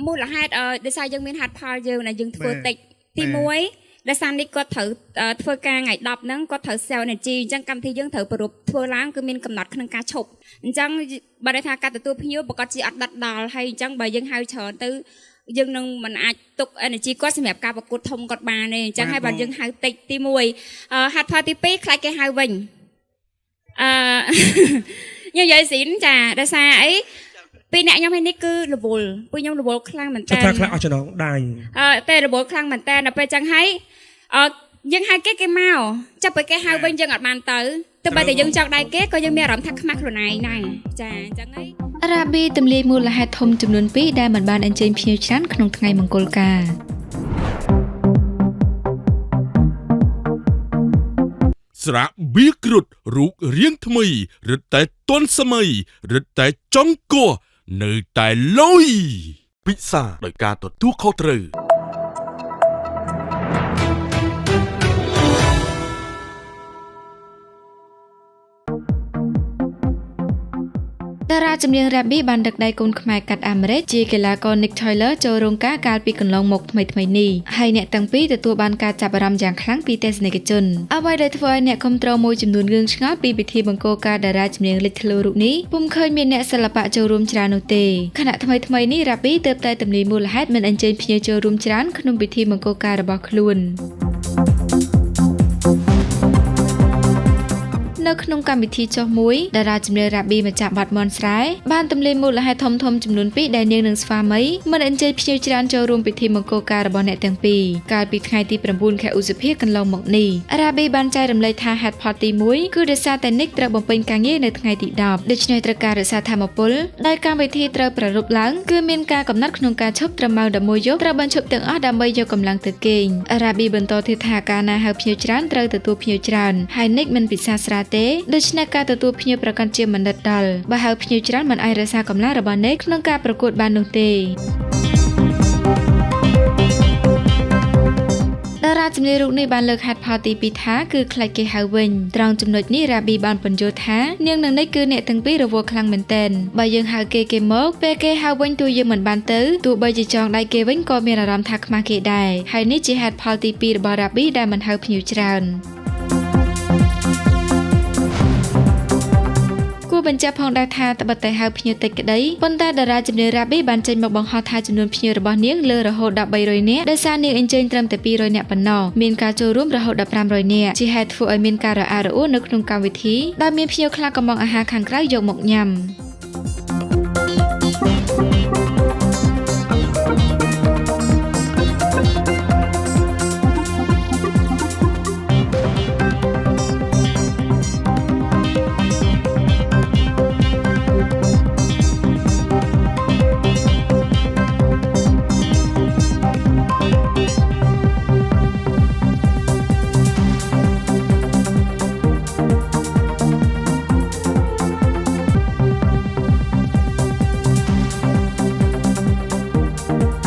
មូលហេតុដោយសារយើងមានហាត់ផលយើងដែលយើងធ្វើតិចទី1ដោយសារនេះគាត់ត្រូវធ្វើការថ្ងៃ10ហ្នឹងគាត់ត្រូវ sell energy អញ្ចឹងកម្មវិធីយើងត្រូវប្រពធ្វើឡើងគឺមានកំណត់ក្នុងការឈប់អញ្ចឹងបើន័យថាការទទួលភ្ញៀវប្រកាសជាអត់ដិតដល់ហើយអញ្ចឹងបើយើងហៅច្រើនទៅយើងនឹងមិនអាចទុក energy គាត់សម្រាប់ការប្រកួតធំគាត់បានទេអញ្ចឹងហើយបើយើងហៅតិចទី1ហាត់ផលទី2ខ្លាចគេហៅវិញខ្ញុំនិយាយស៊ីនចាដោយសារអីពីអ្នកខ្ញុំនេះគឺរវល់ពួកខ្ញុំរវល់ខ្លាំងមែនតើថាខ្លាំងអស់ចំណងដៃតែរវល់ខ្លាំងមែនតើដល់ពេលអញ្ចឹងហើយយើងហៅគេមកចាប់ពេលគេហៅវិញយើងអត់បានទៅទោះបីតែយើងចង់ដៃគេក៏យើងមានអារម្មណ៍ថាខ្មាស់ខ្លួនឯងដែរចាអញ្ចឹងហើយអារ៉ាប៊ីទម្លាយមូលហេតុធំចំនួន2ដែលមិនបានអញ្ជើញភ្ញៀវច្រើនក្នុងថ្ងៃមង្គលការស្រាបៀគ្រុតរូបរាងថ្មីរឹតតែទាន់សម័យរឹតតែចង់គោះនៅតែលុយពិសាដោយការទទួលខុសត្រូវតារាចម្រៀង Rabby បានដឹកដៃកូនខ្មែរកាត់អាមេរិកជាកីឡាករ Nick Taylor ចូលរោងការកាលពីកន្លងមកថ្មីៗនេះហើយអ្នកទាំងពីរទទួលបានការចាប់អារម្មណ៍យ៉ាងខ្លាំងពីទស្សនិកជនអ្វីដែលធ្វើឲ្យអ្នកគាំទ្រមួយចំនួនរឿងឆ្ងល់ពីពិធីបង្គោលការតារាចម្រៀងលេចធ្លោរូបនេះពុំឃើញមានអ្នកសិល្បៈចូលរួមច្រើននោះទេខណៈថ្មីៗនេះ Rabby ទើបតែទម្លាយមូលហេតុមិនអញ្ជើញភ្ញៀវចូលរួមច្រើនក្នុងពិធីបង្គោលការរបស់ខ្លួននៅក្នុងកម្មវិធីចុះមួយតារាចម្រៀង Rabby ម្ចាស់បាត់មន់ស្រែបានទម្លាយមូលហេតុធំចំនួន2ដែលនាងនិងស្វាមីមិនអញ្ជើញភ្ញៀវច្រើនចូលរួមពិធីមង្គលការរបស់អ្នកទាំងពីរកាលពីថ្ងៃទី9ខែឧសភាកន្លងមកនេះ Rabby បានចែករំលែកថាហេតុផលទី1គឺដោយសារតែ Nick ត្រូវបំពេញការងារនៅថ្ងៃទី10ដូច្នេះត្រូវការរក្សាថាមពលដោយកម្មវិធីត្រូវប្រារព្ធឡើងគឺមានការកំណត់ក្នុងការឈប់ត្រឹមម៉ោង11យប់ត្រូវបញ្ឈប់ទាំងអស់ដើម្បីយកកម្លាំងទៅគេង Rabby បន្តទៀតថាការណាហៅភ្ញៀវច្រើនត្រូវទទួលភ្ញៀវច្រើនហើយ Nick មិនពិសាស្រាទេដូច្នេះការទទួលភ្ញៀវប្រកាន់ជាមិនដិតដល់បើហៅភ្ញៀវច្រើនមិនអាចរក្សាកម្លាំងរបស់អ្នកក្នុងការប្រកួតបាននោះទេតារាចម្រៀងរូបនេះបានលើកហេតុផលទី2ថាគឺខ្លាចគេហៅវិញត្រង់ចំណុចនេះ Rabby បានបញ្យល់ថានាងនឹងនេះគឺអ្នកទាំងពីររវល់ខ្លាំងមែនទែនបើយើងហៅគេមកពេលគេហៅវិញទោះយើងមិនបានទៅទោះបីជាចង់ដៃគេវិញក៏មានអារម្មណ៍ថាខ្មាស់គេដែរហើយនេះជាហេតុផលទី2របស់ Rabby ដែលមិនហៅភ្ញៀវច្រើនគួរបញ្ជាក់ផងដែរថាត្បិតតែហៅភ្ញៀវតិចក្តីប៉ុន្តែតារាចម្រៀង Rabby បានចេញមកបង្ហោះថាចំនួនភ្ញៀវរបស់នាងលើរហូតដល់300នាក់ដោយសារនាងអញ្ជើញត្រឹមតែ200នាក់ប៉ុណ្ណោះមានការចូលរួមរហូតដល់500នាក់ជាហេតុធ្វើឲ្យមានការរអាក់រអួលនៅក្នុងកម្មវិធីដោយមានភ្ញៀវខ្លះកំងអាហារខាងក្រៅយកមកញ៉ាំ